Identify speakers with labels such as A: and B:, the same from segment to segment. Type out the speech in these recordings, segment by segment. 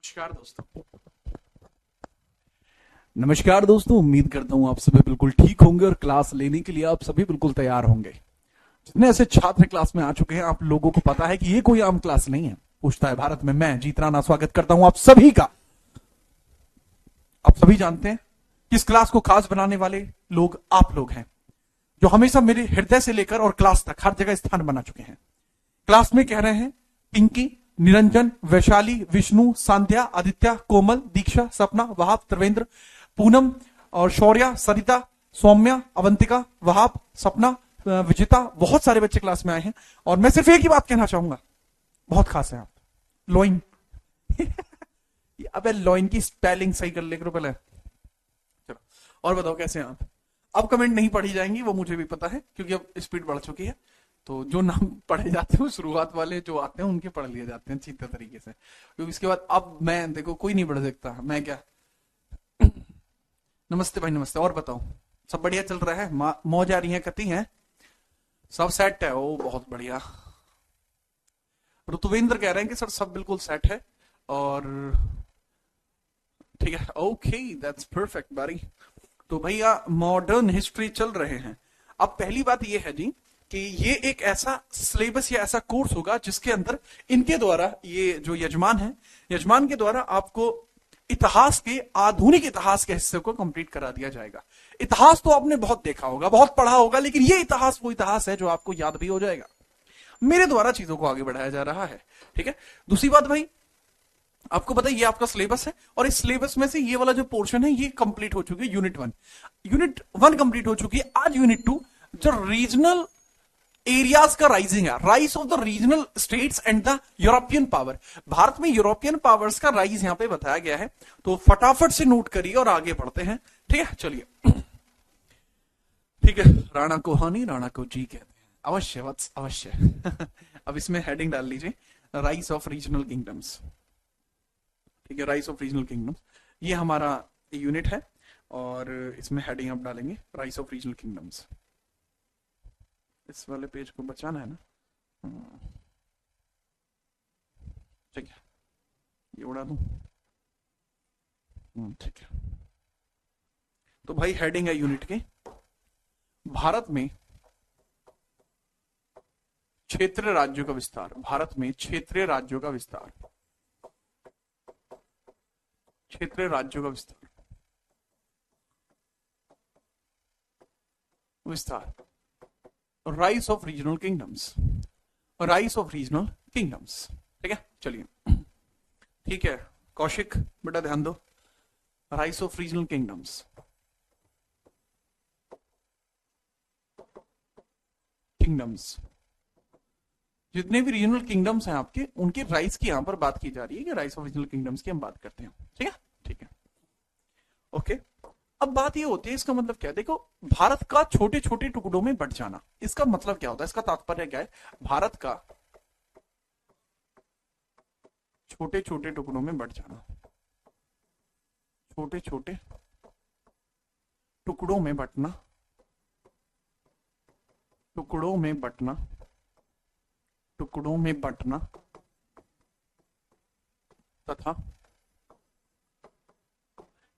A: नमस्कार दोस्तों। नमस्कार दोस्तों, उम्मीद करता हूं आप सभी बिल्कुल ठीक होंगे और क्लास लेने के लिए आप सभी बिल्कुल तैयार होंगे। जितने ऐसे छात्र क्लास में आ चुके हैं, आप लोगों को पता है कि ये कोई आम क्लास नहीं है। पूछता है भारत में मैं जीत राणा स्वागत करता हूं आप सभी का। आप सभी जानते हैं कि इस क्लास को खास बनाने वाले लोग आप लोग हैं, जो हमेशा मेरे हृदय से लेकर और क्लास तक हर जगह स्थान बना चुके हैं। क्लास में कह रहे हैं पिंकी, निरंजन, वैशाली, विष्णु, सांध्या, आदित्य, कोमल, दीक्षा, सपना, वहाब, त्रिवेंद्र, पूनम और शौर्या, सरिता, सौम्या, अवंतिका, वहाब, सपना, विजेता। बहुत सारे बच्चे क्लास में आए हैं और मैं सिर्फ एक ही बात कहना चाहूंगा, बहुत खास है आप। लोइन अबे लोइन की स्पेलिंग सही कर ले करो पहले। चलो और बताओ कैसे हैं आप। अब कमेंट नहीं पढ़ी जाएंगी, वो मुझे भी पता है क्योंकि अब स्पीड बढ़ चुकी है। तो जो नाम पढ़े जाते हैं वो शुरुआत वाले जो आते हैं उनके पढ़ लिए जाते हैं अच्छी तरीके से, क्योंकि इसके बाद अब मैं देखो कोई नहीं पढ़ सकता, मैं क्या। नमस्ते भाई, नमस्ते। और बताओ सब बढ़िया चल रहा है, मौज आ रही है, कती है, सब सेट है। ओ बहुत बढ़िया। ऋतुवेंद्र कह रहे हैं कि सर सब बिल्कुल सेट है और ठीक है। ओके दैट्स परफेक्ट बारी। तो भैया मॉडर्न हिस्ट्री चल रहे हैं। अब पहली बात यह है जी कि ये एक ऐसा सिलेबस या ऐसा कोर्स होगा जिसके अंदर इनके द्वारा, ये जो यजमान है, यजमान के द्वारा आपको इतिहास के, आधुनिक इतिहास के हिस्से को कंप्लीट करा दिया जाएगा। इतिहास तो आपने बहुत देखा होगा, बहुत पढ़ा होगा, लेकिन ये इतिहास वो इतिहास है जो आपको याद भी हो जाएगा। मेरे द्वारा चीजों को आगे बढ़ाया जा रहा है, ठीक है। दूसरी बात भाई, आपको पता है ये आपका सिलेबस है और इस सिलेबस में से ये वाला जो पोर्शन है ये कंप्लीट हो चुकी है। यूनिट वन कंप्लीट हो चुकी है। आज यूनिट 2 जो रीजनल एरियाज का राइजिंग है, rise of the regional states and the European power. Bharat में यूरोपियन पावर्स का राइज यहां पे बताया गया है, तो फटाफट से नोट करिए और आगे बढ़ते हैं, ठीक है। चलिए ठीक है। राणा को हानि, राणा को जी कहते हैं, अवश्य वत्स अवश्य। अब इसमें हेडिंग डाल लीजिए, राइज ऑफ रीजनल किंगडम्स, ठीक है। राइज ऑफ रीजनल किंगडम्स ये हमारा यूनिट है और इसमें हेडिंग आप डालेंगे राइज ऑफ रीजनल किंगडम्स। इस वाले पेज को बचाना है ना, ठीक है, ये उड़ा दूं, ठीक है। तो भाई हेडिंग है यूनिट के, भारत में क्षेत्रीय राज्यों का विस्तार। भारत में क्षेत्रीय राज्यों का विस्तार, क्षेत्रीय राज्यों का विस्तार, विस्तार। Rise of regional kingdoms, rise of regional kingdoms, ठीक है। चलिए ठीक है कौशिक बेटा ध्यान दो, rise of regional kingdoms, kingdoms जितने भी रीजनल किंगडम्स हैं आपके, उनके राइज की यहां पर बात की जा रही है कि राइज ऑफ रीजनल किंगडम्स की हम बात करते हैं, ठीक है, ठीक है, ओके। अब बात ये होती है, इसका मतलब क्या है, देखो भारत का छोटे छोटे टुकड़ों में बंट जाना, इसका मतलब क्या होता है, इसका तात्पर्य क्या है, भारत का छोटे छोटे टुकड़ों में बंट जाना, छोटे छोटे टुकड़ों में बंटना, टुकड़ों में बंटना, टुकड़ों में बंटना तथा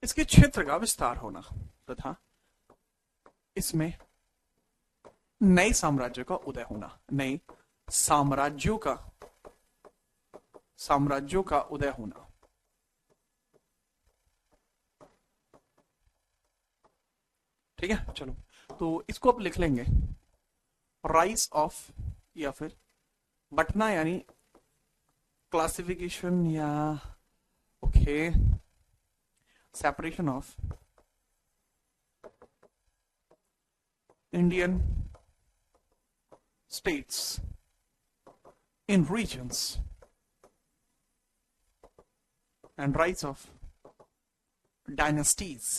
A: इसके क्षेत्र का विस्तार होना तथा इसमें नए साम्राज्यों का उदय होना, नए साम्राज्यों का उदय होना, ठीक है। चलो तो इसको आप लिख लेंगे, राइज ऑफ या फिर बंटना यानी क्लासिफिकेशन या okay separation of Indian states in regions and rise of dynasties,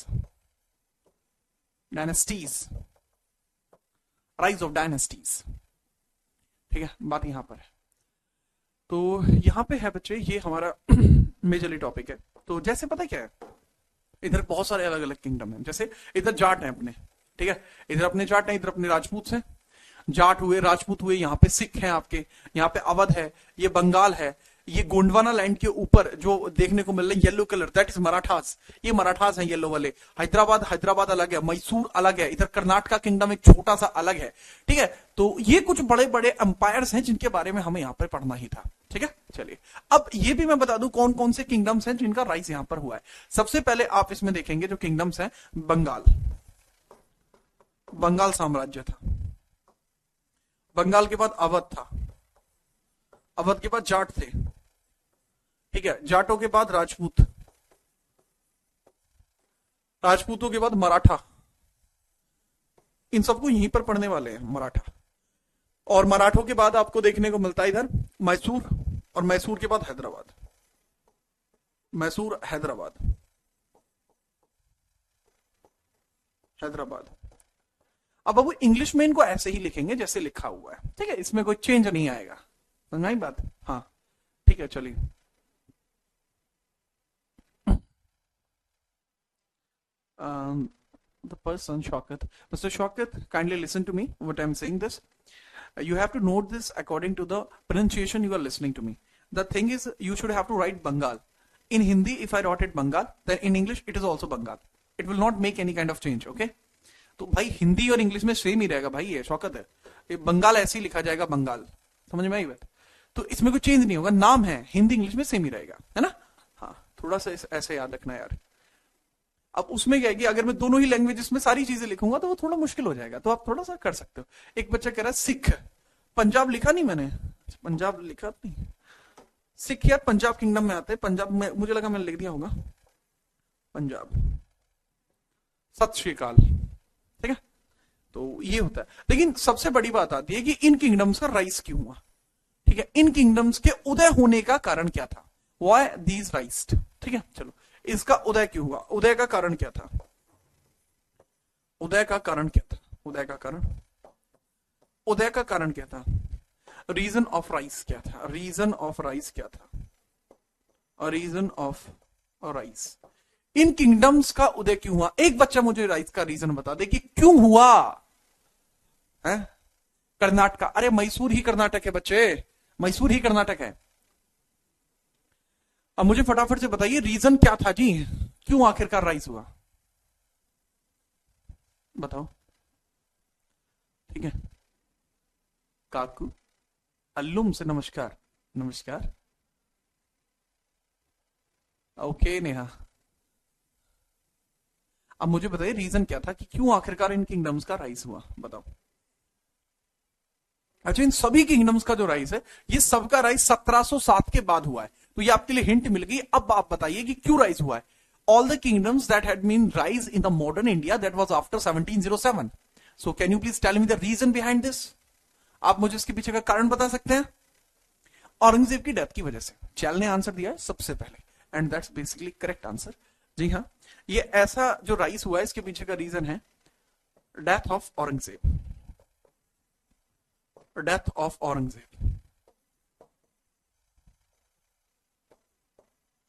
A: rise of dynasties, ठीक है। बात यहां पर है, तो यहां पे है बच्चे, ये हमारा मेजरली टॉपिक है। तो जैसे पता क्या है, इधर बहुत सारे अलग अलग किंगडम हैं, जैसे इधर जाट हैं अपने, ठीक है, इधर अपने जाट हैं, इधर अपने राजपूत हैं, जाट हुए, राजपूत हुए, यहाँ पे सिख हैं आपके, यहाँ पे अवध है, ये बंगाल है, ये गोंडवाना लैंड के ऊपर जो देखने को मिल रहा है yellow colour, that is Marathas. ये मराठास हैं येलो वाले। हैदराबाद, हैदराबाद अलग है, मैसूर अलग है, इधर कर्नाटका किंगडम एक छोटा सा अलग है। ठीक है, तो ये कुछ बड़े बड़े अंपायर्स हैं जिनके बारे में हमें यहाँ पर पढ़ना ही था। ठीक है, चलिए अब ये भी मैं बता दूं कौन कौन से किंगडम्स हैं जिनका राइज यहां पर हुआ है। सबसे पहले आप इसमें देखेंगे जो किंगडम्स हैं, बंगाल, बंगाल साम्राज्य था। बंगाल के बाद अवध था, अवध के बाद जाट थे। ठीक है, जाटों के बाद राजपूत, राजपूतों के बाद मराठा। इन सबको यहीं पर पढ़ने वाले हैं, मराठा। और मराठों के बाद आपको देखने को मिलता है इधर मैसूर, और मैसूर के बाद हैदराबाद, मैसूर हैदराबाद, हैदराबाद। अब वो इंग्लिश में इनको ऐसे ही लिखेंगे जैसे लिखा हुआ है। ठीक है, इसमें कोई चेंज नहीं आएगा, समझ आई बात? हाँ ठीक है, चलिए। The person Shaukat, Mr. Shaukat, kindly listen to me what I'm saying this. You have to note this according to the pronunciation you are listening to me. The thing is, you should have to write Bengal. In Hindi, if I wrote it Bengal, then in English it is also Bengal. It will not make any kind of change, okay? तो भाई हिंदी और English में same ही रहेगा भाई, ये शौकत है। ये बंगाल ऐसे ही लिखा जाएगा, बंगाल, समझ में आई बात? तो इसमें कोई चेंज नहीं होगा, नाम है हिंदी इंग्लिश में सेम ही रहेगा, है ना? हाँ, थोड़ा सा ऐसे याद रखना यार। अब उसमें क्या है कि अगर मैं दोनों ही लैंग्वेजेस में सारी चीजें लिखूंगा तो वो थोड़ा मुश्किल हो जाएगा, तो आप थोड़ा सा कर सकते हो। एक बच्चा कह रहा है सिख, पंजाब लिखा नहीं मैंने, पंजाब लिखा नहीं, सिख यार पंजाब किंगडम में आते हैं, पंजाब में मुझे लगा मैंने लिख दिया होगा पंजाब। सत श्री अकाल। ठीक है, तो ये होता है। लेकिन सबसे बड़ी बात आती है कि इन किंगडम्स का राइज क्यों हुआ। ठीक है, इन किंगडम्स के उदय होने का कारण क्या था, व्हाई दीज राइज्ड। ठीक है, चलो इसका उदय क्यों हुआ, उदय का कारण क्या था, उदय का कारण क्या था, उदय का कारण, उदय का कारण क्या था, रीजन ऑफ राइज क्या था, रीजन ऑफ राइज क्या था, रीजन ऑफ राइज। इन किंगडम्स का उदय क्यों हुआ, एक बच्चा मुझे राइज का रीजन बता दे कि क्यों हुआ है। कर्नाटका, अरे मैसूर ही कर्नाटक है बच्चे, मैसूर ही कर्नाटक है। अब मुझे फटाफट से बताइए रीजन क्या था जी, क्यों आखिरकार राइज हुआ, बताओ। ठीक है, काकू अल्लुम से नमस्कार, नमस्कार। ओके नेहा, अब मुझे बताइए रीजन क्या था कि क्यों आखिरकार इन किंगडम्स का राइज हुआ, बताओ। अच्छा, इन सभी किंगडम्स का जो राइज है, ये सबका राइज 1707 के बाद हुआ है, तो ये आपके लिए हिंट मिल गई। अब आप बताइए कि क्यों राइज हुआ है। All the kingdoms that had been rise in the modern India that was after 1707। So can you please tell me the reason behind this. आप मुझे इसके पीछे का कारण बता सकते हैं। औरंगजेब की डेथ की वजह से। चैल ने आंसर दिया है सबसे पहले, and that's basically correct answer. जी हाँ, ये ऐसा जो राइज हुआ है इसके पीछे का रीजन है death of Aurangzeb, death of Aurangzeb.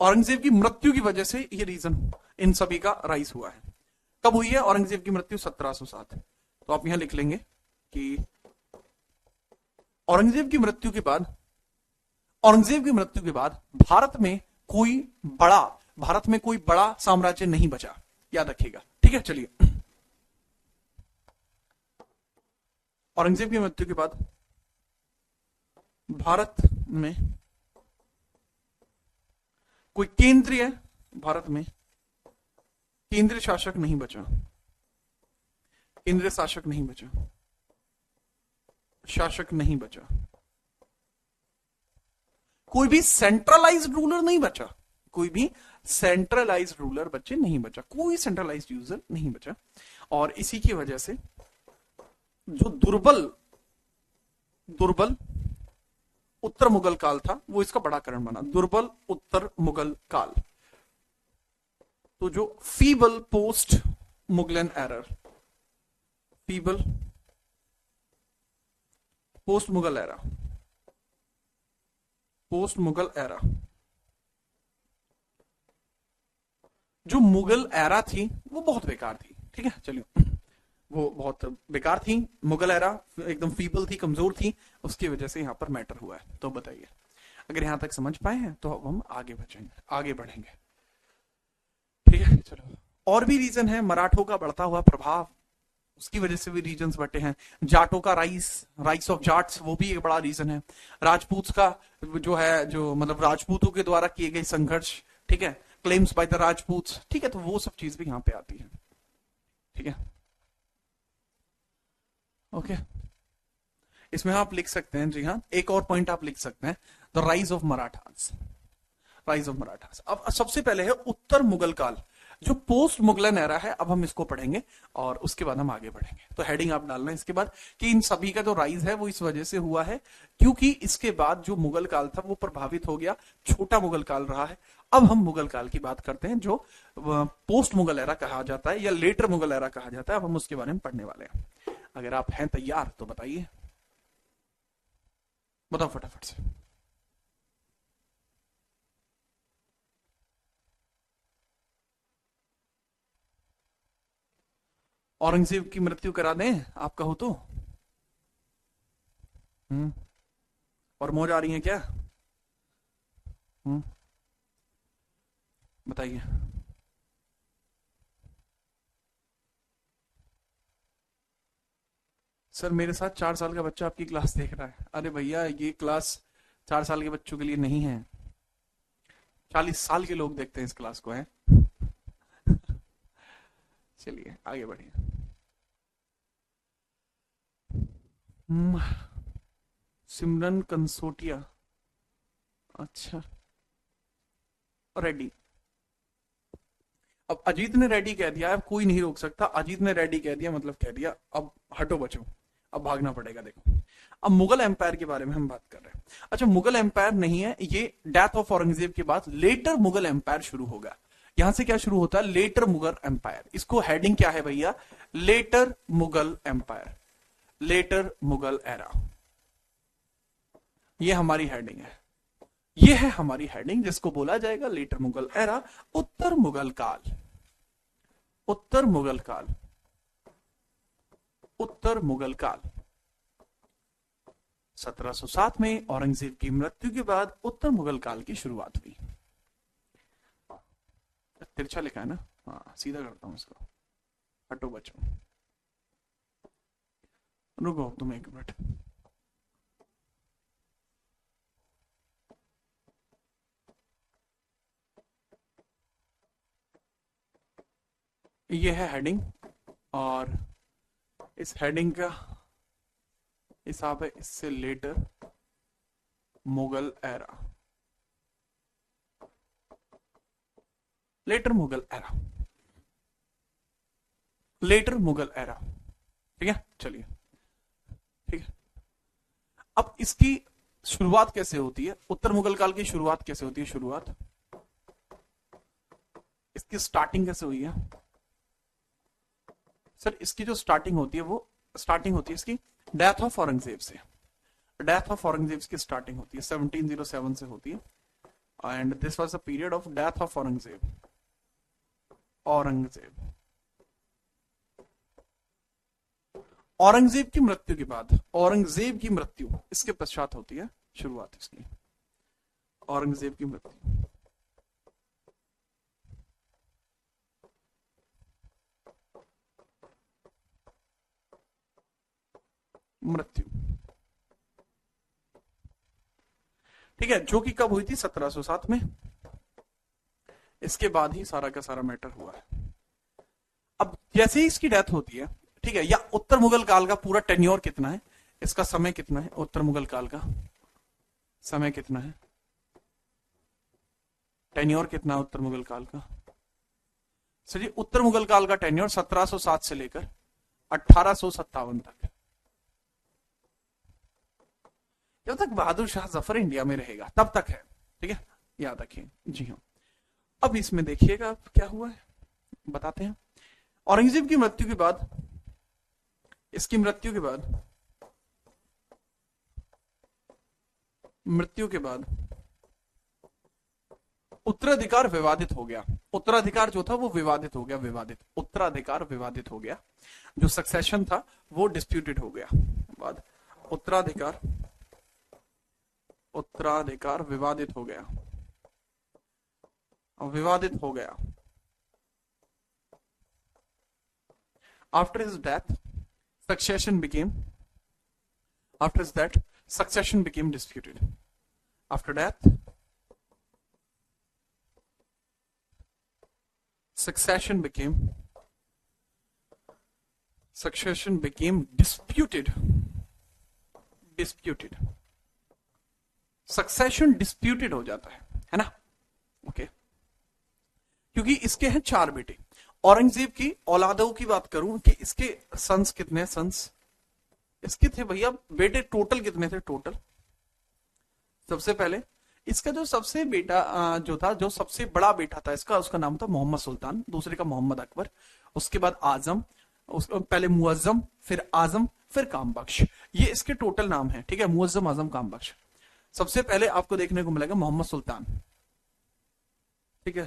A: Aurangzeb की मृत्यु की वजह से ये रीजन इन सभी का राइज हुआ है। कब हुई है औरंगजेब की मृत्यु? 1707। तो आप यहां लिख लेंगे कि औरंगजेब की मृत्यु के बाद, औरंगजेब की मृत्यु के बाद भारत में कोई बड़ा साम्राज्य नहीं बचा, याद रखिएगा। ठीक है, चलिए। औरंगजेब की मृत्यु के बाद भारत में कोई केंद्रीय, भारत में केंद्रीय शासक नहीं बचा, केंद्रीय शासक नहीं बचा, शासक नहीं बचा, कोई भी सेंट्रलाइज्ड रूलर नहीं बचा, कोई भी सेंट्रलाइज्ड रूलर बच्चे नहीं बचा, कोई सेंट्रलाइज्ड यूजर नहीं बचा। और इसी की वजह से जो दुर्बल उत्तर मुगल काल था वो इसका बड़ा कारण बना, दुर्बल उत्तर मुगल काल। तो जो फीबल पोस्ट मुगलन error, feeble post Mughal era, post Mughal era, जो मुगल एरा थी वो बहुत बेकार थी। ठीक है, चलिए, वो बहुत बेकार थी, मुगल एरा एकदम फीबल थी, कमजोर थी, उसकी वजह से यहां पर मैटर हुआ है। तो बताइए अगर यहां तक समझ पाए हैं तो अब हम आगे आगे बढ़ेंगे। ठीक है, चलो। और भी रीजन है, मराठों का बढ़ता हुआ प्रभाव, उसकी वजह से भी रीजन्स बटे हैं। जाटों का राइस ऑफ जाट्स, वो भी एक बड़ा रीजन है। राजपूत का जो है, जो मतलब राजपूतों के द्वारा किए गए संघर्ष, ठीक है, क्लेम्स बाय द राजपूत, ठीक है, तो वो सब चीज भी यहां पे आती है। ठीक है, ओके। इसमें आप लिख सकते हैं, जी हाँ, एक और पॉइंट आप लिख सकते हैं, the rise of Marathas. Rise of Marathas. अब सबसे पहले है उत्तर मुगल काल, जो पोस्ट मुगलन एरा है, अब हम इसको पढ़ेंगे और उसके बाद हम आगे बढ़ेंगे। तो हेडिंग आप डालना है इसके बाद कि इन सभी का जो राइज है वो इस वजह से हुआ है क्योंकि इसके बाद जो मुगल काल था वो प्रभावित हो गया, छोटा मुगल काल रहा है। अब हम मुगल काल की बात करते हैं, जो पोस्ट मुगल एरा कहा जाता है या लेटर मुगल एरा कहा जाता है। अब हम उसके बारे में पढ़ने वाले हैं। अगर आप हैं तैयार तो बताइए, बताओ फटाफट से। औरंगजेब की मृत्यु करा दें, आप कहो तो। हम्म। और मौज आ रही है क्या? हम्म। बताइए। सर मेरे साथ 4 साल का बच्चा आपकी क्लास देख रहा है। अरे भैया, ये क्लास 4 साल के बच्चों के लिए नहीं है, 40 साल के लोग देखते हैं इस क्लास को, है। चलिए आगे बढ़िए। सिमरन कंसोटिया, अच्छा, रेड्डी। अब अजीत ने रेड्डी कह दिया, अब कोई नहीं रोक सकता। अजीत ने रेड्डी कह दिया मतलब कह दिया, अब हटो बचो, अब भागना पड़ेगा। देखो, अब मुगल एम्पायर के बारे में हम बात कर रहे हैं। अच्छा, मुगल एम्पायर नहीं है ये, डेथ ऑफ औरंगजेब के बाद लेटर मुगल एम्पायर शुरू होगा। यहां से क्या शुरू होता है? Later Mughal empire. इसको हेडिंग क्या है भैया? Later Mughal empire, later Mughal era. ये हमारी हेडिंग है, ये है हमारी हेडिंग, जिसको बोला जाएगा लेटर मुगल एरा, उत्तर मुगल काल। उत्तर मुगल काल, उत्तर मुगल काल। 1707 में औरंगजेब की मृत्यु के बाद उत्तर मुगल काल की शुरुआत हुई। तिरछा लिखा है ना? हाँ, सीधा करता हूं इसको, हटो बचो, रुको तुम एक मिनट। ये है हेडिंग, और इस हेडिंग का हिसाब है इससे later Mughal era, later Mughal era, later Mughal era. ठीक है, चलिए, ठीक है। अब इसकी शुरुआत कैसे होती है? उत्तर मुगल काल की शुरुआत कैसे होती है? शुरुआत, इसकी स्टार्टिंग कैसे हुई है? सर इसकी जो स्टार्टिंग होती है, वो स्टार्टिंग होती है इसकी डेथ ऑफ औरंगजेब से। डेथ ऑफ औरंगजेब की स्टार्टिंग होती है 1707 से होती है, and this was the period of death of Aurangzeb. Aurangzeb, Aurangzeb की मृत्यु के बाद, औरंगजेब की मृत्यु इसके पश्चात होती है शुरुआत इसकी, औरंगजेब की मृत्यु। मृत्यु, ठीक है, जो कि कब हुई थी? 1707 में। इसके बाद ही सारा का सारा मैटर हुआ है। अब जैसे ही इसकी डेथ होती है, ठीक है, या उत्तर मुगल काल का पूरा टेन्योर कितना है, इसका समय कितना है? उत्तर मुगल काल का समय कितना है? टेन्योर कितना है उत्तर मुगल काल का? सर जी, उत्तर मुगल काल का टेन्योर 1707 से लेकर 1857 तक, जब तक बहादुर शाह जफर इंडिया में रहेगा तब तक है। ठीक है, याद रखिए। जी हाँ, अब इसमें देखिएगा क्या हुआ है, बताते हैं। औरंगजेब की मृत्यु के बाद, इसकी मृत्यु के बाद, मृत्यु के बाद उत्तराधिकार विवादित हो गया। उत्तराधिकार जो था वो विवादित हो गया, विवादित, उत्तराधिकार विवादित हो गया। जो सक्सेशन था वो डिस्प्यूटेड हो गया। बाद उत्तराधिकार उत्तराधिकार विवादित हो गया, विवादित हो गया। After his death succession became, after his death succession became disputed. After death succession became disputed, succession disputed हो जाता है ना। ओके, क्योंकि इसके हैं 4 बेटे। औरंगजेब की औलादों की बात करूं कि इसके सन्स कितने, सन्स इसके थे भैया बेटे टोटल कितने थे टोटल। सबसे पहले इसका जो सबसे बेटा जो था, जो सबसे बड़ा बेटा था इसका, उसका नाम था मोहम्मद सुल्तान, दूसरे का मोहम्मद अकबर, उसके बाद आजम, पहले मुअज्जम, फिर आजम, फिर कामबख्श। ये इसके टोटल नाम है, ठीक है, मुअज्जम, आजम, कामबख्श। सबसे पहले आपको देखने को मिलेगा मोहम्मद सुल्तान, ठीक है।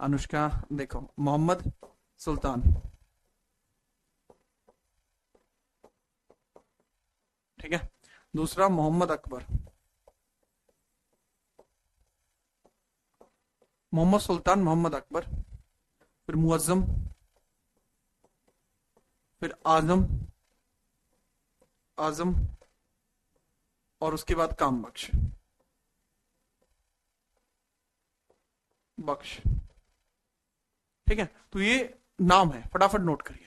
A: अनुष्का देखो, मोहम्मद सुल्तान, ठीक है। दूसरा मोहम्मद अकबर, मोहम्मद सुल्तान, मोहम्मद अकबर, फिर मुअज्जम, फिर आजम, आजम, और उसके बाद कामबख्श, बख्श, ठीक है। तो ये नाम है, फटाफट नोट करिए।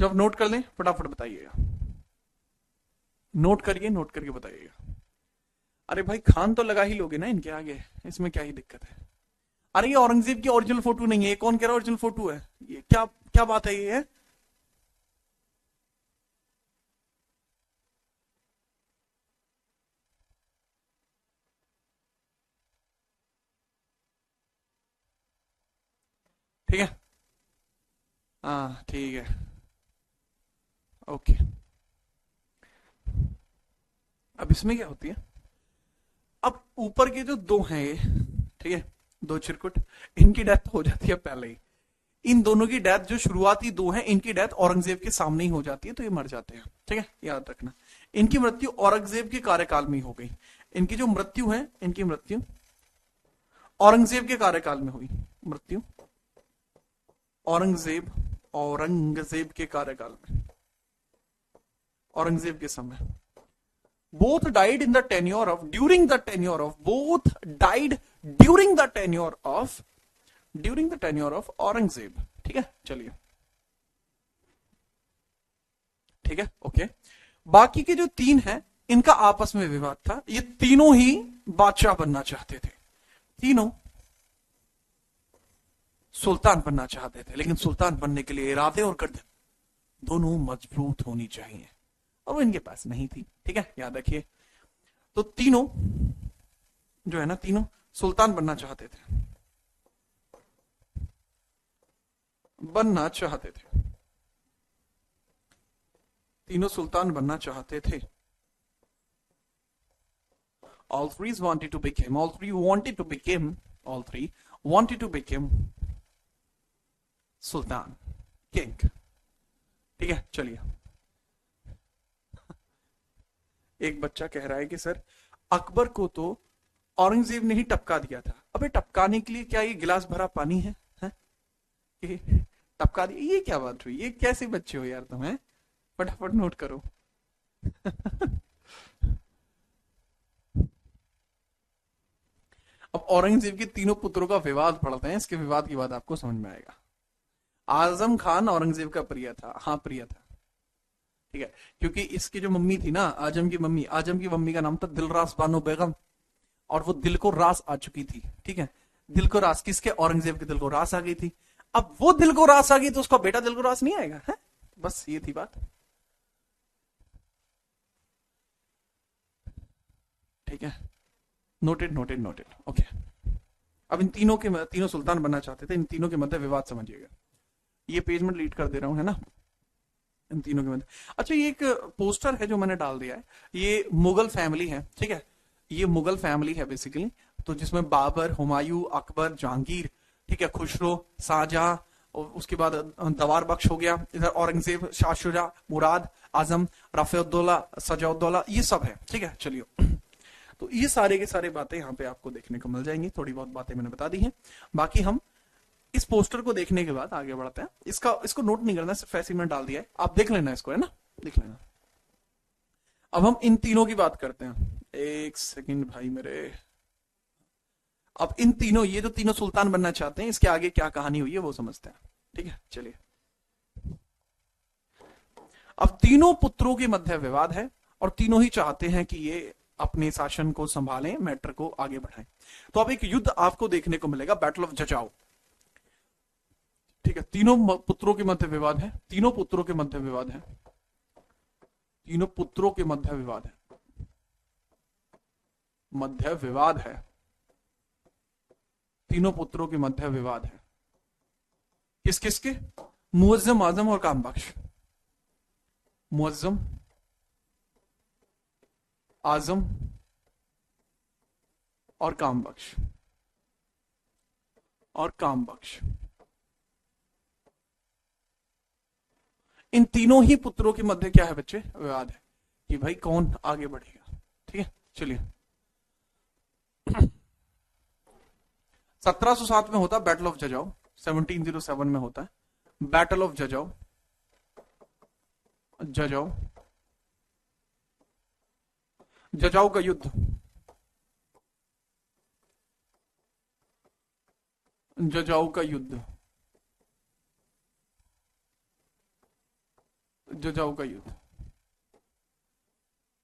A: जब नोट कर लें फटाफट बताइएगा, नोट करिए, नोट करके बताइएगा। अरे भाई खान तो लगा ही लोगे ना इनके आगे, इसमें क्या ही दिक्कत है। अरे ये औरंगजेब की ओरिजिनल फोटो नहीं है, कौन कह रहा है ओरिजिनल फोटो है, ये क्या क्या बात है ये है? ठीक है, हाँ ठीक है, ओके। अब इसमें क्या होती है, अब ऊपर के जो 2 हैं ये, ठीक है, 2 चिरकुट, इनकी डेथ हो जाती है पहले ही। इन दोनों की डेथ, जो शुरुआती 2 हैं, इनकी डेथ औरंगजेब के सामने ही हो जाती है, तो ये मर जाते हैं, ठीक है, याद रखना। इनकी मृत्यु औरंगजेब के कार्यकाल में ही हो गई। इनकी जो मृत्यु है, इनकी मृत्यु औरंगजेब के कार्यकाल में हुई, मृत्यु औरंगजेब के कार्यकाल में, औरंगजेब के समय। both died in the tenure of during the tenure of both died during the tenure of Aurangzeb, ठीक है। चलिए, ठीक है, ओके। बाकी के जो 3 हैं, इनका आपस में विवाद था। ये तीनों ही बादशाह बनना चाहते थे, तीनों सुल्तान बनना चाहते थे, लेकिन सुल्तान बनने के लिए इरादे और गर्दन दोनों मजबूत होनी चाहिए, और वो इनके पास नहीं थी, ठीक है, याद रखिए। तो तीनों जो है ना, तीनों सुल्तान बनना चाहते थे, तीनों सुल्तान बनना चाहते थे। all three wanted to become Sultan, king, ठीक है। चलिए, एक बच्चा कह रहा है कि सर अकबर को तो औरंगजेब ने ही टपका दिया था। अबे टपकाने के लिए क्या ये गिलास भरा पानी है, ये टपका दिया, ये क्या बात हुई, ये कैसे बच्चे हो यार तुम, हैं? फटाफट नोट करो। अब औरंगजेब के तीनों पुत्रों का विवाद पढ़ते हैं, इसके विवाद के बाद आपको समझ में आएगा। आजम खान औरंगजेब का प्रिय था, हाँ प्रिय था, ठीक है, क्योंकि इसकी जो मम्मी थी ना, आजम की मम्मी का नाम था दिलरास बानो बेगम, और वो दिल को रास आ चुकी थी, ठीक है। दिल को रास किसके, औरंगजेब के दिल को रास आ गई थी। अब वो दिल को रास आ गई तो उसका बेटा दिल को रास नहीं आएगा, है? बस ये थी बात, ठीक है। Noted, okay. अब इन तीनों सुल्तान बनना चाहते थे, इन तीनों के मध्य विवाद समझिएगा। ये पेज में डिलीट कर दे रहा हूं, है ना, इन तीनों के मध्य। अच्छा, ये एक पोस्टर है जो मैंने डाल दिया है, ये मुगल फैमिली है, ठीक है, ये मुगल फैमिली है बेसिकली, तो जिसमें बाबर, हुमायूं, अकबर, जहांगीर ठीक है, खुसरो, शाहजहां, और उसके बाद दवार बख्श हो गया, इधर औरंगजेब, शाह शुजा, मुराद, आजम, रफीउद्दौला, सजाउद्दौला, ये सब है। ठीक है, चलिए। तो ये सारे के सारे बातें यहाँ पे आपको देखने को मिल जाएंगी। थोड़ी बहुत बातें मैंने बता दी हैं, बाकी हम इस पोस्टर को देखने के बाद आगे बढ़ते हैं। इसको नोट नहीं करना, सिर्फ ऐसे ही मैंने डाल दिया है, आप देख लेना इसको, है ना, देख लेना। अब हम इन तीनों की बात करते हैं। एक सेकंड भाई मेरे। अब इन तीनों, ये जो तीनों सुल्तान बनना चाहते हैं, इसके आगे क्या कहानी हुई है वो समझते हैं। ठीक है, चलिए। अब तीनों पुत्रों के मध्य विवाद है और तीनों ही चाहते हैं कि ये अपने शासन को संभालें, मैटर को आगे बढ़ाएं। तो अब एक युद्ध आपको देखने को मिलेगा, बैटल ऑफ जजाओ। ठीक है, तीनों पुत्रों के मध्य विवाद है, तीनों पुत्रों के मध्य विवाद है, तीनों पुत्रों के मध्य विवाद है, मध्य विवाद है, तीनों पुत्रों के मध्य विवाद है। किस किसके? मुअज्जम, आजम और काम बख्श। मुअज्जम, आजम और काम बख्श, और काम बख्श। इन तीनों ही पुत्रों के मध्य क्या है बच्चे? विवाद है कि भाई कौन आगे बढ़ेगा। ठीक है, चलिए। 1707 में होता बैटल ऑफ जजाओ, 1707 में होता है बैटल ऑफ जजाओ। जजाओ, जजाओ का युद्ध, जजाओ का युद्ध, जजाओ का युद्ध।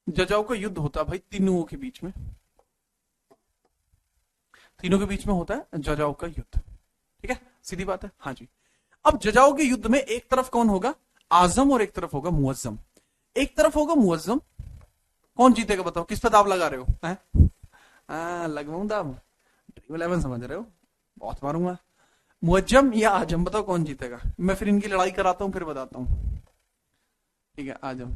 A: जजाओ का युद्ध होता है भाई तीनों के बीच में, तीनों के बीच में होता है जजाओ का युद्ध। ठीक है, सीधी बात है। हाँ जी। अब जजाओ के युद्ध में एक तरफ कौन होगा? आजम, और एक तरफ होगा मुअज्जम। एक तरफ होगा मुअज्जम, कौन जीतेगा बताओ? किस पे दाव लगा रहे हो? लगवाऊं दाव? ड्रीम 11 समझ रहे हो? बहुत मारूंगा। मुअज्जम या आजम, बताओ कौन जीतेगा? मैं फिर इनकी लड़ाई कराता हूं, फिर बताता हूं। ठीक है, आजम।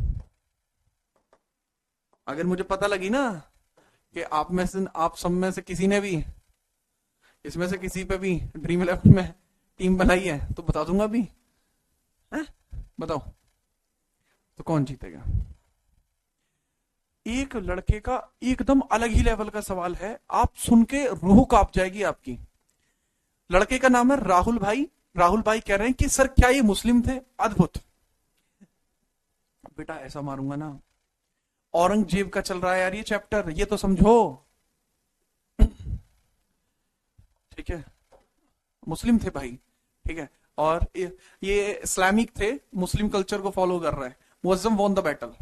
A: अगर मुझे पता लगी ना कि आप सब में से किसी ने भी, इसमें से किसी पे भी ड्रीम 11 में टीम बनाई है, तो बता दूंगा अभी। बताओ तो कौन जीतेगा? एक लड़के का एकदम अलग ही लेवल का सवाल है, आप सुन के रूह कांप जाएगी आपकी। लड़के का नाम है राहुल भाई। राहुल भाई कह रहे हैं कि सर क्या ये मुस्लिम थे? अद्भुत। बेटा ऐसा मारूंगा ना, औरंगजेब का चल रहा है यार ये चैप्टर, ये तो समझो। ठीक है, मुस्लिम थे भाई। ठीक है, और ये इस्लामिक थे, मुस्लिम कल्चर को फॉलो कर रहा है। Muazzam won the battle,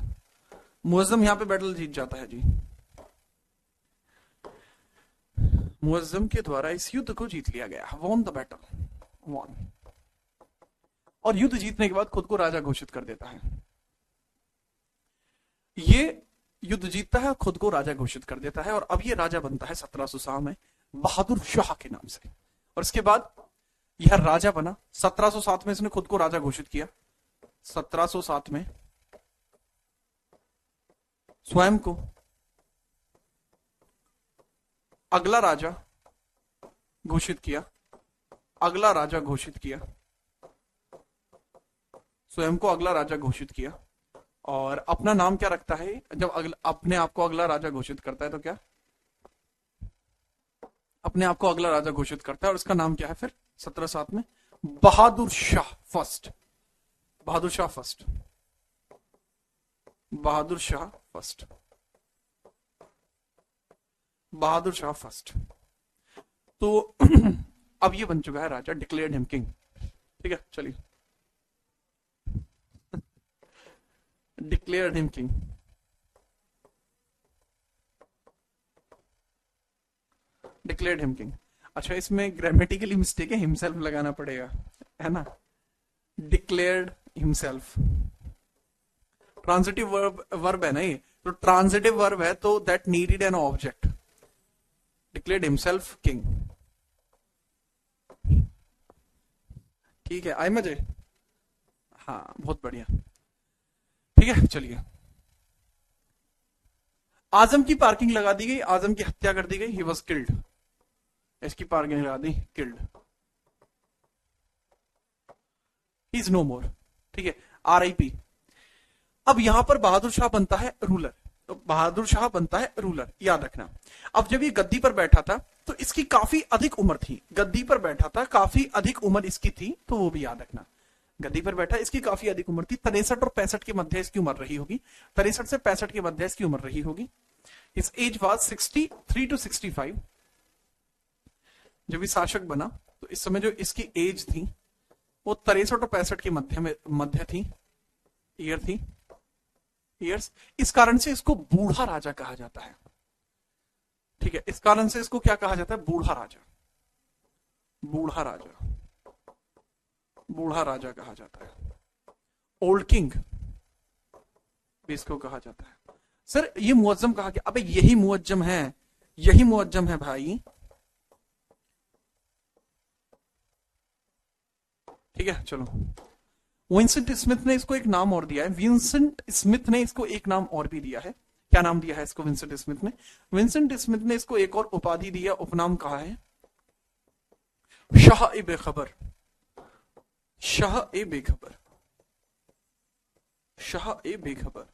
A: Muazzam यहां पे बैटल जीत जाता है जी। मुअज्जम के द्वारा इस युद्ध को जीत लिया गया, वॉन द बैटल, वॉन। और युद्ध जीतने के बाद खुद को राजा घोषित कर देता है। ये युद्ध जीतता है, खुद को राजा घोषित कर देता है, और अब ये राजा बनता है 1707 में बहादुर शाह के नाम से। और इसके बाद यह राजा बना। 1707 में इसने खुद को राजा घोषित किया। 1707 में स्वयं को अगला राजा घोषित किया, अगला राजा घोषित किया, स्वयं को अगला राजा घोषित किया। और अपना नाम क्या रखता है जब अपने आप को अगला राजा घोषित करता है? तो क्या अपने आप को अगला राजा घोषित करता है, और इसका नाम क्या है फिर 1707 में? Bahadur Shah first. Bahadur Shah first, Bahadur Shah first, Bahadur Shah first. तो अब ये बन चुका है राजा, डिक्लेयर्ड हिम किंग। ठीक है, चलिए। Declared him king. Declared him king. अच्छा, इसमें ग्रामेटिकली मिस्टेक है, हिमसेल्फ लगाना पड़ेगा, है ना? डिक्लेयर्ड हिमसेल्फ, ट्रांजिटिव वर्ब है ना ये, तो ट्रांजिटिव वर्ब है, तो that needed an object. Declared himself king. ठीक है, आई मजे? हाँ, बहुत बढ़िया। ठीक है, चलिए। आजम की पार्किंग लगा दी गई, आजम की हत्या कर दी गई, ही वॉज किल्ड। इसकी पार्किंग लगा दी, किल्ड। ही इज नो मोर, ठीक है, RIP। अब यहां पर बहादुर शाह बनता है रूलर, तो बहादुर शाह बनता है रूलर, याद रखना। अब जब ये गद्दी पर बैठा था तो इसकी काफी अधिक उम्र थी, गद्दी पर बैठा था, काफी अधिक उम्र इसकी थी, तो वो भी याद रखना। गद्दी पर बैठा, इसकी काफी अधिक उम्र थी, 63 और 65 के मध्य इसकी उम्र रही होगी, 63 से 65 के मध्य इसकी उम्र रही होगी। His age was 63 to 65। जब ये शासक बना तो इस समय जो इसकी एज थी वो 63 और 65 के मध्य थी, ईयर थी, ईयर्स। इस कारण से इसको बूढ़ा राजा कहा जाता है, ठीक है, इस कारण से इसको क्या कहा जाता है, बूढ़ा राजा, बूढ़ा राजा, बूढ़ा राजा कहा जाता है। ओल्ड किंग भी इसको कहा जाता है। सर ये मुअज्जम कहा गया, अबे यही मुअज्जम है, यही मुअज्जम है भाई, ठीक है। चलो, विंसेंट स्मिथ ने इसको एक नाम और दिया है, विंसेंट स्मिथ ने इसको एक नाम और भी दिया है। क्या नाम दिया है इसको विंसेंट स्मिथ ने? विंसेंट स्मिथ ने इसको एक और उपाधि दिया, उपनाम कहा है शाह ए बेखबर, शाह ए बेखबर, शाह ए बेखबर,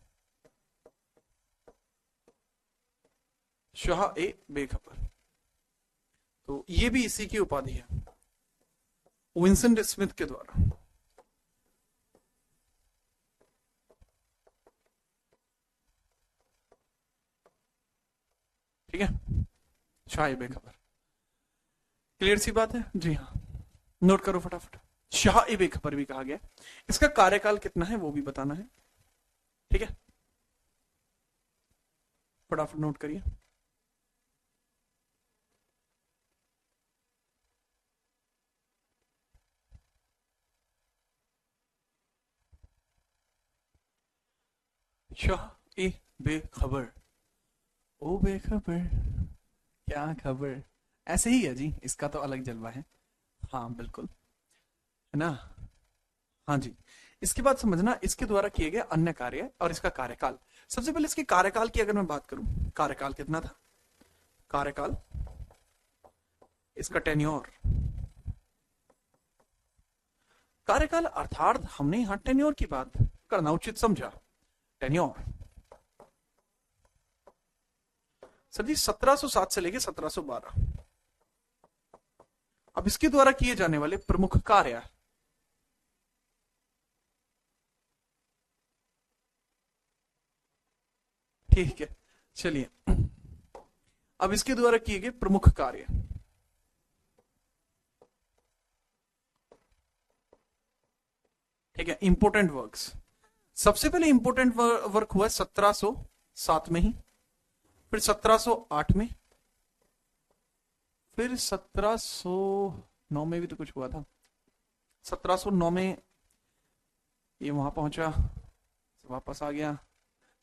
A: शाह ए बेखबर। तो ये भी इसी की उपाधि है, विंसेंट स्मिथ के द्वारा। ठीक है, शाह ए बेखबर। क्लियर सी बात है जी हाँ, नोट करो फटाफट। शाह ए बेखबर भी कहा गया। इसका कार्यकाल कितना है वो भी बताना है, ठीक है, फटाफट नोट करिए। शाह ए बेखबर, ओ बेखबर क्या खबर, ऐसे ही है जी, इसका तो अलग जलवा है। हाँ बिल्कुल, है ना, हाँ जी। इसके बाद समझना इसके द्वारा किए गए अन्य कार्य और इसका कार्यकाल। सबसे पहले इसके कार्यकाल की अगर मैं बात करूं, कार्यकाल कितना था, कार्यकाल, इसका टेन्योर, कार्यकाल अर्थात हमने यहां टेन्योर की बात करना उचित समझा, टेन्योर। सर जी 1707 से लेके 1712। अब इसके द्वारा किए जाने वाले प्रमुख कार्य, ठीक है, चलिए अब इसके द्वारा किए गए प्रमुख कार्य, ठीक है, इंपोर्टेंट वर्क्स। सबसे पहले इंपोर्टेंट वर्क हुआ 1707 में ही, फिर 1708 में, फिर 1709 में भी तो कुछ हुआ था, 1709 में ये वहां पहुंचा, वापस आ गया,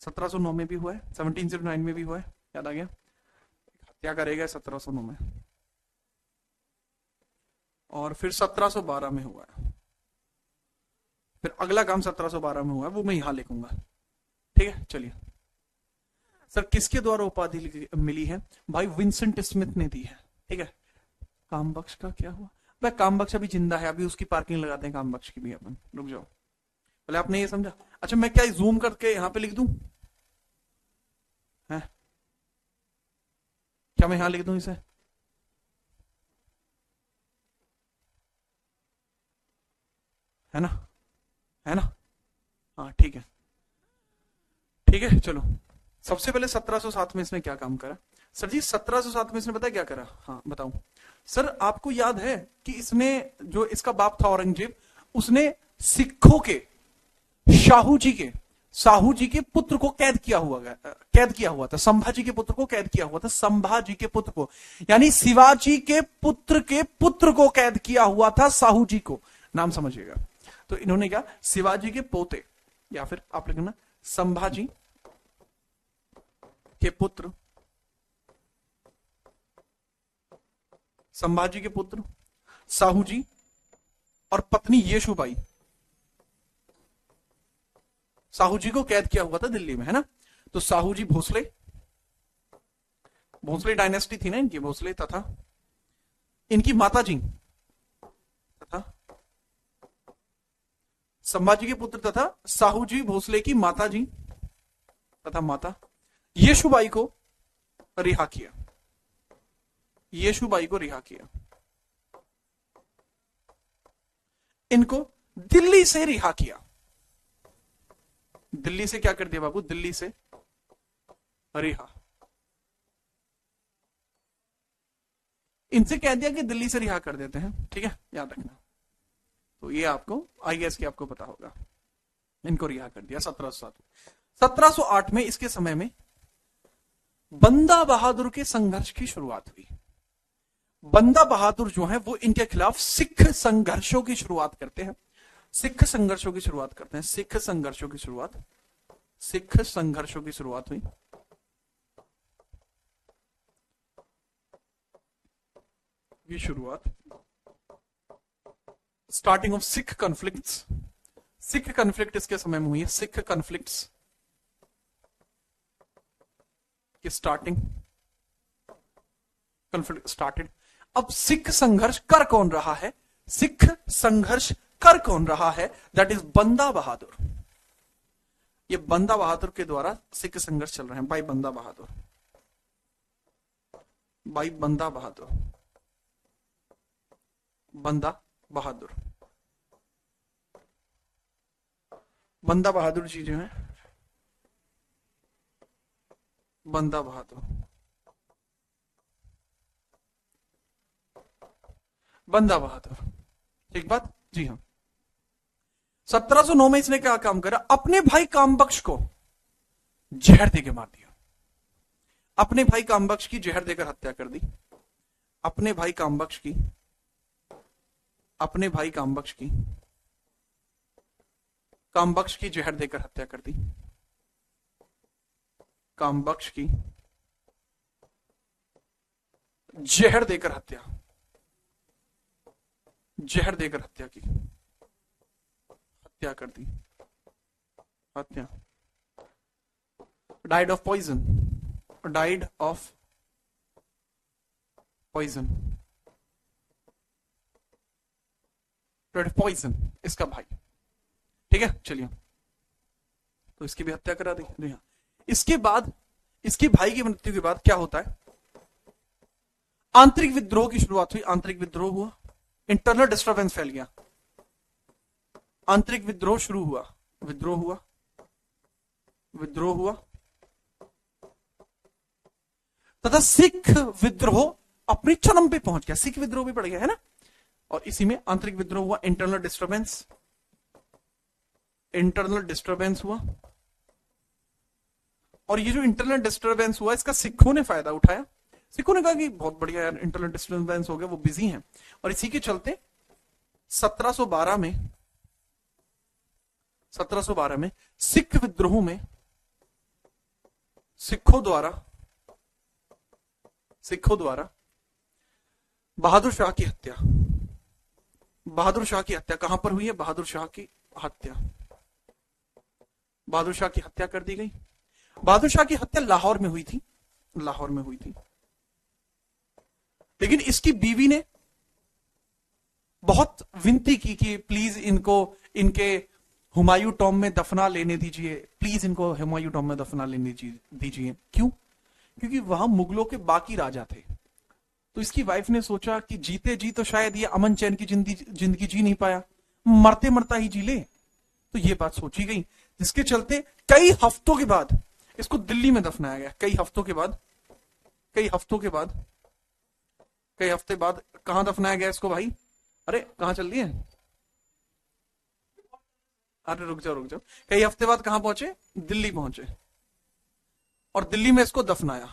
A: 1709 में भी हुआ है, 1709 में भी हुआ है, याद आ गया, हत्या करेगा 1709 में, और फिर 1712 में हुआ है, फिर अगला काम 1712 में हुआ है, वो मैं यहां लिखूंगा, ठीक है। चलिए सर किसके द्वारा उपाधि मिली है? भाई विंसेंट स्मिथ ने दी है, ठीक है। काम बख्श का क्या हुआ? भाई काम बख्श अभी जिंदा है, अभी उसकी पार्किंग लगाते हैं काम बख्श की भी अपन, रुक जाओ, पहले आपने ये समझा। अच्छा मैं क्या जूम करके यहां पे लिख दूं, है क्या मैं यहां लिख दूं इसे? है ना, है ना, हाँ ठीक है, ठीक है। चलो सबसे पहले 1707 में इसने क्या काम करा? सर जी 1707 में इसने पता क्या करा? हाँ बताऊं सर, आपको याद है कि इसने, जो इसका बाप था औरंगजेब, उसने सिखों के साहू जी के पुत्र को कैद किया हुआ था, संभाजी के पुत्र को कैद किया हुआ था, संभाजी के पुत्र को, यानी शिवाजी के पुत्र को कैद किया हुआ था, साहू जी को, नाम समझिएगा। तो इन्होंने क्या, शिवाजी के पोते, या फिर आप लिखना संभाजी के पुत्र, संभाजी के पुत्र साहू जी और पत्नी येशुबाई, साहू जी को कैद किया हुआ था दिल्ली में, है ना। तो साहू जी भोसले डायनेस्टी थी ना इनकी, भोसले, तथा इनकी माता जी तथा संभाजी के पुत्र तथा साहूजी भोसले की माता जी तथा माता येशुबाई को रिहा किया। येशुबाई को रिहा किया। इनको दिल्ली से रिहा किया। दिल्ली से क्या कर दिया बाबू? दिल्ली से रिहा। इनसे कह दिया कि दिल्ली से रिहा कर देते हैं, ठीक है, याद रखना। तो ये आपको आई गेस कि आपको पता होगा। इनको रिहा कर दिया 1707। 1708 में इसके समय में बंदा बहादुर के संघर्ष की शुरुआत हुई। बंदा बहादुर जो है वो इनके खिलाफ सिख संघर्षों की शुरुआत करते हैं। सिख संघर्षों की शुरुआत करते हैं। सिख संघर्षों की शुरुआत, सिख संघर्षों की शुरुआत हुई। ये शुरुआत starting of Sikh conflicts. Sikh conflict इसके समय में हुई है। सिख कॉन्फ्लिक्ट्स की स्टार्टिंग, कॉन्फ्लिक्ट स्टार्टेड। अब सिख संघर्ष कर कौन रहा है? सिख संघर्ष कर कौन रहा है? दैट इज बंदा बहादुर। ये बंदा बहादुर के द्वारा सिख संघर्ष चल रहे हैं। भाई बंदा बहादुर, भाई बंदा बहादुर, बंदा बहादुर। बंदा बहादुर जी जो है, बंदा बहादुर, बंदा बहादुर, ठीक बात जी हाँ। 1709 में इसने क्या काम करा? अपने भाई कामबख्श को जहर देके मार दिया। अपने भाई कामबख्श की जहर देकर हत्या कर दी। अपने भाई कामबख्श की, अपने भाई कामबख्श की, कामबख्श की जहर देकर हत्या कर दी। कामबख्श की जहर देकर हत्या, जहर देकर हत्या की, हत्या कर दी, हत्या। Died of poison, died of poison, poison इसका भाई, ठीक है। चलिए, तो इसकी भी हत्या करा दी जी हाँ। इसके बाद, इसके भाई की मृत्यु के बाद क्या होता है? आंतरिक विद्रोह की शुरुआत हुई। आंतरिक विद्रोह हुआ, इंटरनल डिस्टर्बेंस फैल गया। आंतरिक विद्रोह शुरू हुआ, विद्रोह हुआ, विद्रोह हुआ तथा सिख विद्रोह अपने चरम पे पहुंच गया। सिख विद्रोह भी पड़ गया है ना, और इसी में आंतरिक विद्रोह हुआ, इंटरनल डिस्टर्बेंस, इंटरनल डिस्टर्बेंस हुआ। और ये जो इंटरनल डिस्टर्बेंस हुआ, इसका सिखों ने फायदा उठाया। सिखों ने कहा कि बहुत बढ़िया यार, इंटरनल डिस्टर्बेंस हो गया, वो बिजी हैं, और इसी के चलते 1712 में, 1712 में सिख विद्रोह में सिखों द्वारा, सिखों द्वारा बहादुर शाह की हत्या, बहादुर शाह की हत्या कहां पर हुई है? बहादुर शाह की हत्या, बहादुर शाह की हत्या कर दी गई। बहादुर शाह की हत्या लाहौर में हुई थी, लाहौर में हुई थी। लेकिन इसकी बीवी ने बहुत विनती की कि प्लीज इनको इनके हुमायूं टॉम में दफना लेने दीजिए, प्लीज इनको हुमायूं टॉम में दफना लेने दीजिए। क्यों? क्योंकि वहां मुगलों के बाकी राजा थे। तो इसकी वाइफ ने सोचा कि जीते जी तो शायद ये अमन चैन की जिंदगी जी नहीं पाया, मरते मरता ही जी ले। तो ये बात सोची गई, जिसके चलते कई हफ्तों के बाद इसको दिल्ली में दफनाया गया। कई हफ्तों के बाद, कई हफ्तों के बाद, कई हफ्ते बाद कहां दफनाया गया इसको भाई? अरे कहां चल दिए? अरे रुक जाओ रुक जाओ। कई हफ्ते बाद कहां पहुंचे? दिल्ली पहुंचे, और दिल्ली में इसको दफनाया।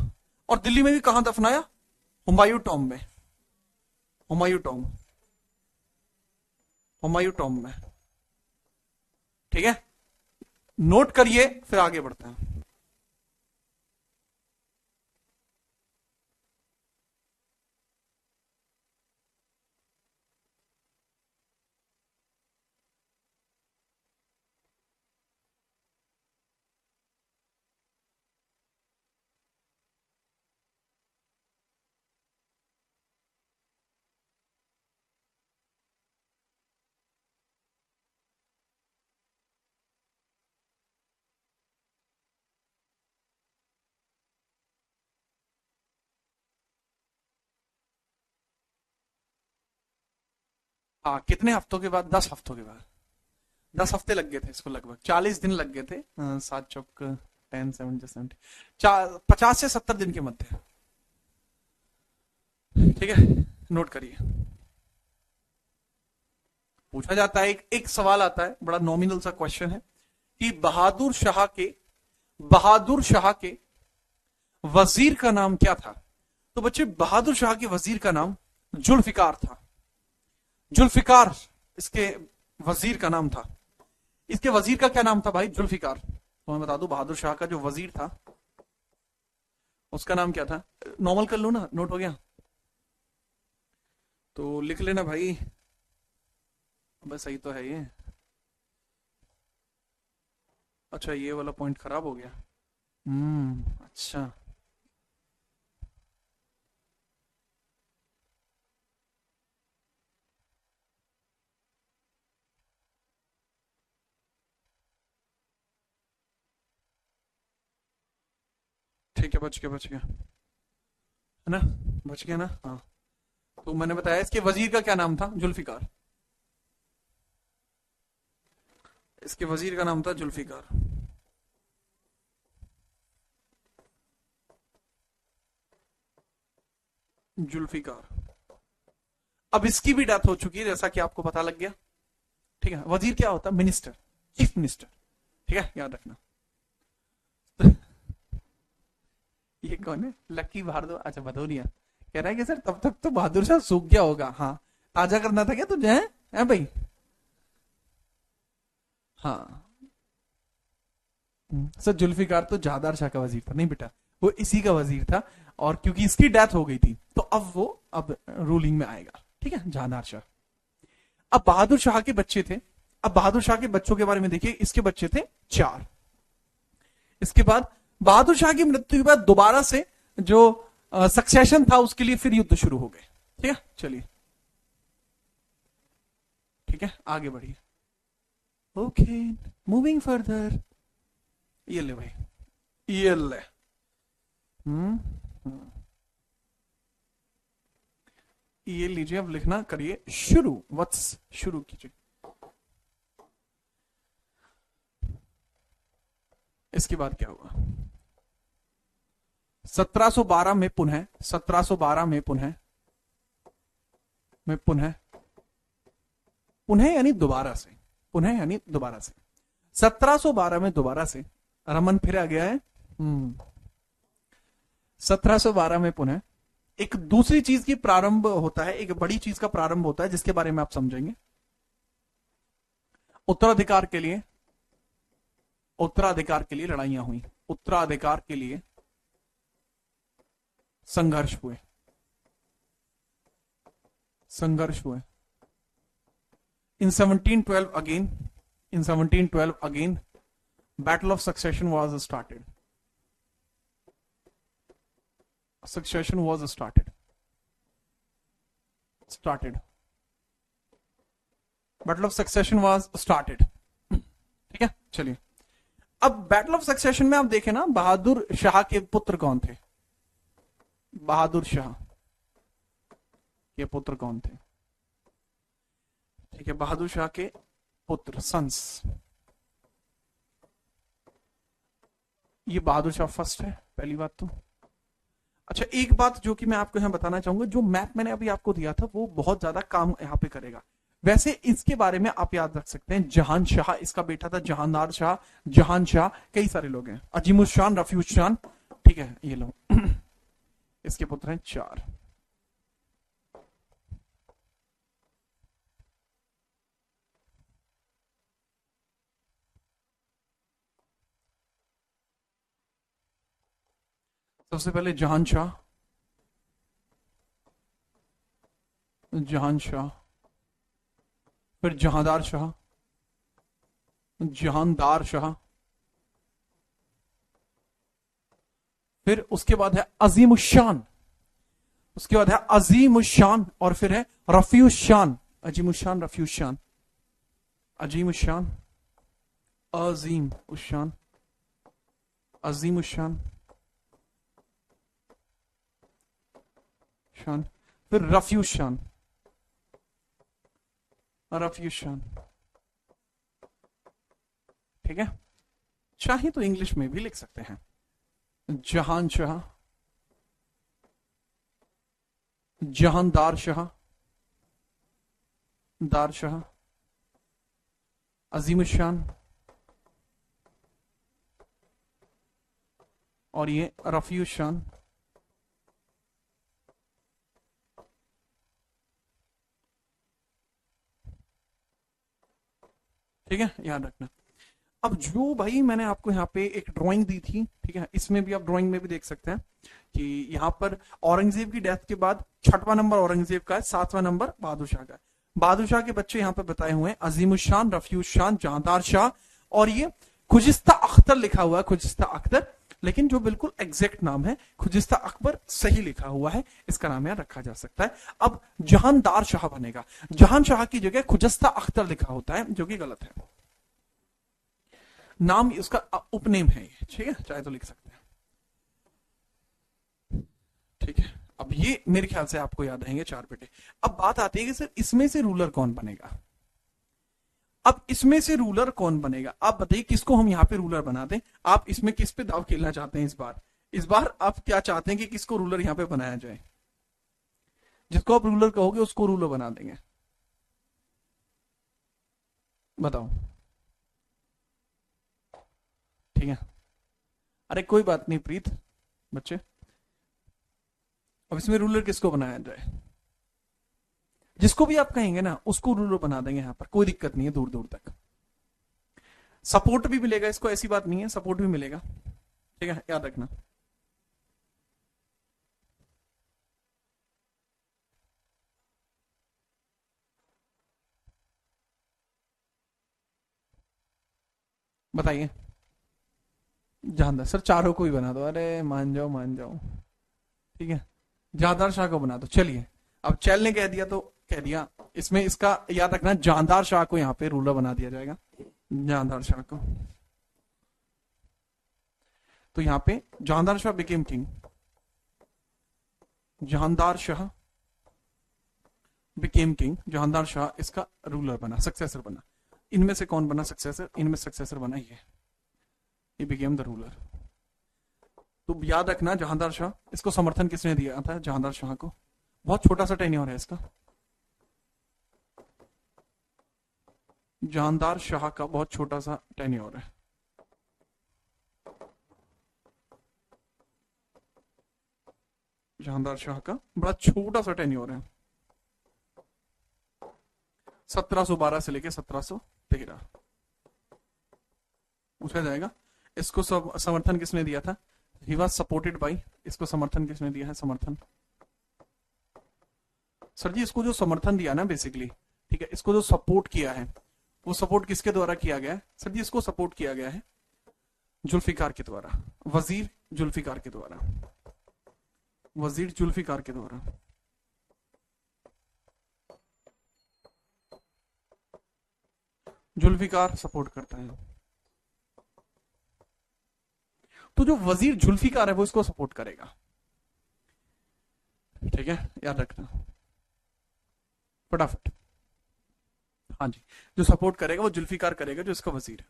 A: और दिल्ली में भी कहां दफनाया? हुमायूं टॉम में, हुमायूं टॉम, हुमायूं टॉम में, ठीक है। नोट करिए, फिर आगे बढ़ते हैं। हाँ, कितने हफ्तों के बाद? 10 हफ्तों के बाद। 10 हफ्ते लग गए थे इसको, लगभग 40 दिन लग गए थे। 7 चौक 10, 70, 50 से 70 दिन के मध्य। ठीक है, नोट करिए। पूछा जाता है, एक सवाल आता है, बड़ा नॉमिनल सा क्वेश्चन है कि बहादुर शाह के वजीर का नाम क्या था? तो बच्चे, बहादुर शाह के वजीर का नाम जुल्फिकार था। जुल्फिकार इसके वजीर का नाम था। इसके वजीर का क्या नाम था भाई? जुल्फिकार। तो मैं बता दूं, बहादुर शाह का जो वजीर था उसका नाम क्या था? नॉर्मल कर लो ना, नोट हो गया तो लिख लेना भाई। बस सही तो है ये। अच्छा, ये वाला पॉइंट खराब हो गया। अच्छा। ठीक है, बच गया, बच गया, है ना? बच गया ना? हाँ। तो मैंने बताया इसके वजीर का क्या नाम था? जुल्फिकार। इसके वजीर का नाम था जुल्फिकार। जुल्फिकार। अब इसकी भी डेथ हो चुकी है, जैसा कि आपको पता लग गया। ठीक है, वजीर क्या होता है? Minister, chief minister. ठीक है, याद रखना। ये कौन है? लक्की भारद्वाज। अच्छा, भदौरिया। कह रहा है कि सर तब तक तो बहादुर शाह सूख गया होगा। हाँ, ताजा करना था क्या तुझे? है भाई? हाँ। सर, जुल्फिकार तो जहादार शाह का वजीर था। नहीं बेटा, वो इसी का वजीर था। और क्योंकि इसकी डेथ हो गई थी तो अब वो रूलिंग में आएगा। ठीक है, जहादार शाह। अब बहादुर शाह के बच्चे थे। अब बहादुर शाह के बच्चों के बारे में देखिए, इसके बच्चे थे 4। इसके बाद बहादुर शाह की मृत्यु के बाद दोबारा से जो सक्सेशन था उसके लिए फिर युद्ध शुरू हो गए। ठीक है, चलिए। ठीक है, आगे बढ़िए। Okay, moving further. ये ले भाई, ये ले। हम्म हम्म। ये लीजिए, अब लिखना करिए शुरू। वत्स, शुरू कीजिए। इसके बाद क्या हुआ? 1712 में पुनः 1712 में पुनः पुनः यानी दोबारा से। पुनः यानी दोबारा से। 1712 में दोबारा से रमन फिर आ गया है। 1712 में पुनः एक दूसरी चीज की प्रारंभ होता है, एक बड़ी चीज का प्रारंभ होता है जिसके बारे में आप समझेंगे। उत्तराधिकार के लिए, उत्तराधिकार के लिए लड़ाइयां हुई। उत्तराधिकार के लिए संघर्ष हुए। संघर्ष हुए। इन 1712 again, in 1712 again, battle of succession was started. Succession was started. Battle of succession was started. ठीक है, चलिए। अब बैटल ऑफ सक्सेशन में आप देखें ना, बहादुर शाह के पुत्र कौन थे? बहादुर शाह के पुत्र कौन थे? ठीक है, बहादुर शाह के पुत्र, सन्स। ये बहादुर शाह फर्स्ट है, पहली बात तो। अच्छा, एक बात जो कि मैं आपको यहां बताना चाहूंगा, जो मैप मैंने अभी आपको दिया था वो बहुत ज्यादा काम यहां पे करेगा। वैसे इसके बारे में आप याद रख सकते हैं, जहान शाह इसका बेटा था, जहानार शाह, जहान शाह, कई सारे लोग हैं, अजीमुल शान, रफीउज शान। ठीक है, ये लोग इसके पुत्र हैं 4। सबसे पहले जहान शाह, जहान शाह, फिर जहांदार शाह, जहानदार शाह, फिर उसके बाद है अजीम शान, उसके बाद है अजीम शान, और फिर है रफीउज शान। अजीम शान, रफीउज शान, अजीम शान, अजीम शान, अजीम शान, शान, फिर रफीउज शान। रफ्यूशन, ठीक है। चाहे तो इंग्लिश में भी लिख सकते हैं, जहान शाह, जहानदार शाह, दार शाह, अजीम शान, और ये रफी शान। ठीक है, याद रखना। अब जो भाई मैंने आपको यहाँ पे एक ड्राइंग दी थी, ठीक है, इसमें भी आप ड्राइंग में भी देख सकते हैं कि यहाँ पर औरंगजेब की डेथ के बाद 6वां नंबर औरंगजेब का है, 7वां नंबर बहादुर शाह का है। बहादुर शाह के बच्चे यहाँ पे बताए हुए हैं, अजीमुश शान, रफीउश शान, जहांदार शाह, और ये खुजिस्ता अख्तर लिखा हुआ है, खुजिस्ता अख्तर, लेकिन जो बिल्कुल एग्जैक्ट नाम है खुजिस्ता अकबर सही लिखा हुआ है, इसका नाम यहाँ रखा जा सकता है। अब जहानदार शाह बनेगा, जहान शाह की जगह खुजिस्ता अख्तर लिखा होता है, जो कि गलत है। नाम उसका उपनेम है ये, ठीक है, चाहे तो लिख सकते हैं, ठीक है। अब ये मेरे ख्याल से आपको याद रहेंगे 4 बेटे। अब बात आती है कि सर इसमें से रूलर कौन बनेगा। अब इसमें से रूलर कौन बनेगा, आप बताइए किसको हम यहाँ पे रूलर बना दें। आप इसमें किस पे दाव खेलना चाहते हैं इस बार? इस बार आप क्या चाहते हैं कि किसको रूलर यहाँ पे बनाया जाए? जिसको आप रूलर कहोगे उसको रूलर बना देंगे, बताओ। ठीक है, अरे कोई बात नहीं प्रीत बच्चे, अब इसमें रूलर किसको बनाया जाए? जिसको भी आप कहेंगे ना उसको रूलर बना देंगे यहाँ पर, कोई दिक्कत नहीं है दूर दूर तक। सपोर्ट भी मिलेगा इसको, ऐसी बात नहीं है, सपोर्ट भी मिलेगा, ठीक है, याद रखना। बताइए। जहांदार सर चारों को ही बना दो, अरे मान जाओ मान जाओ, ठीक है, जहांदार शाह को बना दो। चलिए, अब चैल ने कह दिया तो कह दिया, इसमें इसका याद रखना, जहांदार शाह को यहाँ पे रूलर बना दिया जाएगा, जहांदार शाह को। तो यहाँ पे Jahandar Shah became king, Jahandar Shah became king, Jahandar Shah इसका रूलर बना, सक्सेसर बना। इनमें से कौन बना सक्सेसर? इनमें सक्सेसर बना ये बिकेम द रूलर। तो याद रखना जहांदार शाह, इसको समर्थन किसने दिया था? जहांदार शाह को। बहुत छोटा सा टेन्योर है इसका, जहांदार शाह का बहुत छोटा सा टेन्योर है। जहांदार शाह का बड़ा छोटा सा टेन्योर है, 1712 से लेके 1713 पूछा जाएगा। इसको समर्थन किसने दिया था? ही वॉज सपोर्टेड बाई, इसको समर्थन किसने दिया है? समर्थन, सर जी इसको जो समर्थन दिया ना बेसिकली, ठीक है, इसको जो सपोर्ट किया है वो सपोर्ट किसके द्वारा किया गया है? सर जी इसको सपोर्ट किया गया है जुल्फिकार के द्वारा, वजीर जुल्फिकार के द्वारा, वजीर जुल्फिकार के द्वारा। जुल्फिकार सपोर्ट करता है, तो जो वजीर जुल्फिकार है वो इसको सपोर्ट करेगा, ठीक है, याद रखना फटाफट। हाँ जी, जो सपोर्ट करेगा वो जुल्फिकार करेगा, जो इसका वजीर है।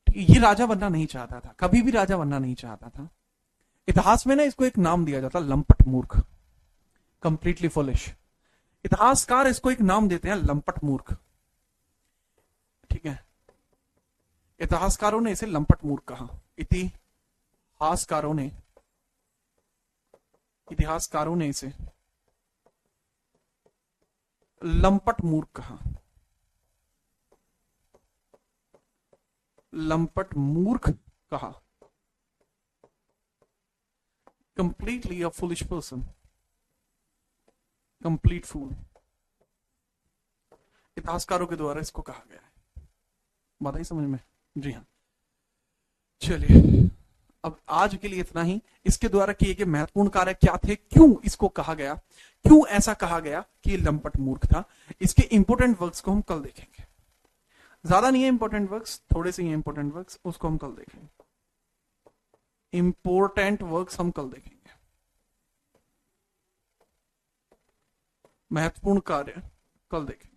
A: ये राजा बनना नहीं चाहता था, कभी भी राजा बनना नहीं चाहता था। इतिहास में ना इसको एक नाम दिया जाता, लंपट मूर्ख, कंप्लीटली फुलिश। इतिहासकार इसको एक नाम देते हैं, लंपट मूर्ख, ठीक है। इतिहासकारों ने इसे लंपट मूर्ख कहा, इतिहासकारों ने इसे लंपट मूर्ख कहा, लंपट मूर्ख कहा, completely a foolish person, complete fool, इतिहासकारों के द्वारा इसको कहा गया है। बात आई समझ में? जी हाँ। चलिए, अब आज के लिए इतना ही। इसके द्वारा किए गए महत्वपूर्ण कार्य क्या थे, क्यों इसको कहा गया, क्यों ऐसा कहा गया कि ये लंपट मूर्ख था, इसके इंपोर्टेंट वर्क्स को हम कल देखेंगे। ज्यादा नहीं है इंपोर्टेंट वर्क्स, थोड़े से ही इंपोर्टेंट वर्क्स, उसको हम कल देखेंगे। इंपोर्टेंट वर्क्स हम कल देखेंगे। महत्वपूर्ण कार्य कल देखेंगे,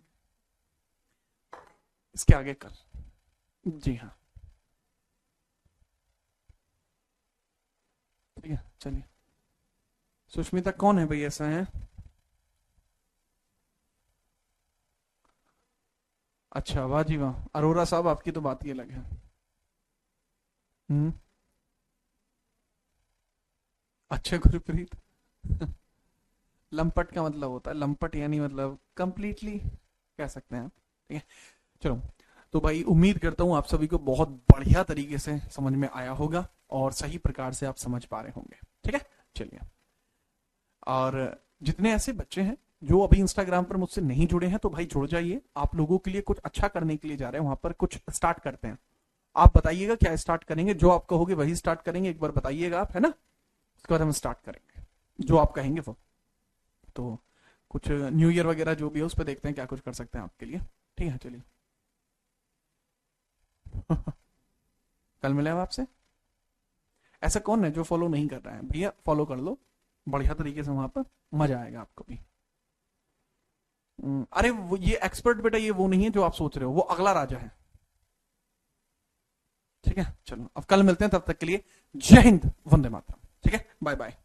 A: इसके आगे कल। जी हाँ, ठीक है, चलिए। सुष्मिता कौन है भाई, ऐसा है? अच्छा, वाह जी वाह, अरोरा साहब आपकी तो बात ही अलग है। हम्म। अच्छा गुरप्रीत। लंपट का मतलब होता है, लंपट यानी मतलब कंप्लीटली कह सकते हैं आप, ठीक है। चलो, तो भाई उम्मीद करता हूँ आप सभी को बहुत बढ़िया तरीके से समझ में आया होगा और सही प्रकार से आप समझ पा रहे होंगे, ठीक है। चलिए, और जितने ऐसे बच्चे हैं जो अभी इंस्टाग्राम पर मुझसे नहीं जुड़े हैं, तो भाई जुड़ जाइए। आप लोगों के लिए कुछ अच्छा करने के लिए जा रहे हैं, वहां पर कुछ स्टार्ट करते हैं। आप बताइएगा क्या स्टार्ट करेंगे, जो आप कहोगे वही स्टार्ट करेंगे, एक बार बताइएगा आप, है ना। उसके बाद हम स्टार्ट करेंगे जो आप कहेंगे वो। तो कुछ न्यू ईयर वगैरह जो भी है उस पर देखते हैं क्या कुछ कर सकते हैं आपके लिए, ठीक है। चलिए। कल मिले हम आपसे। ऐसा कौन है जो फॉलो नहीं कर रहा है? भैया फॉलो कर लो बढ़िया तरीके से, वहां पर मजा आएगा आपको भी। अरे वो ये एक्सपर्ट बेटा, ये वो नहीं है जो आप सोच रहे हो, वो अगला राजा है, ठीक है। चलो अब कल मिलते हैं, तब तक के लिए जय हिंद, वंदे मातरम, ठीक है, बाय बाय।